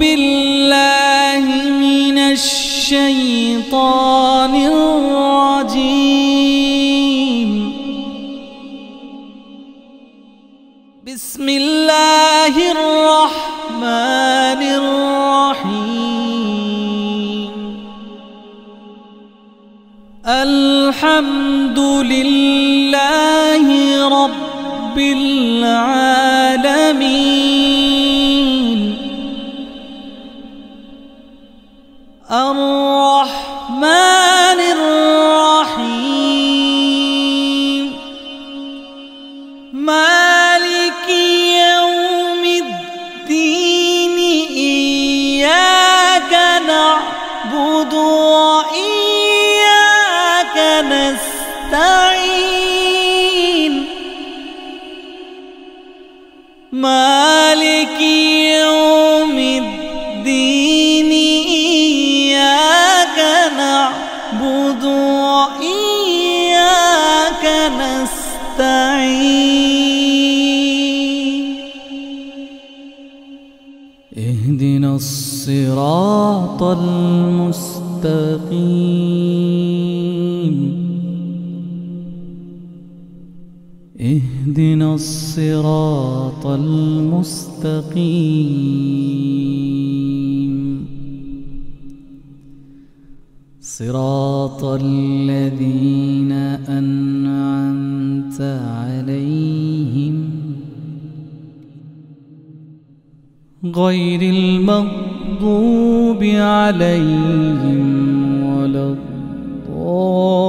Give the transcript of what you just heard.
بالله من الشيطان الرجيم. بسم الله الرحمن الرحيم. الحمد لله رب العالمين. الرحمن الرحيم. مالك يوم الدين. إياك نعبد وإياك نستعين. مالك يوم الدين. إياك نعبد وإياك نستعين. اهدنا الصراط المستقيم. اهدنا الصراط المستقيم. صراط الذين أنعمت عليهم غير المغضوب عليهم ولا الضالين.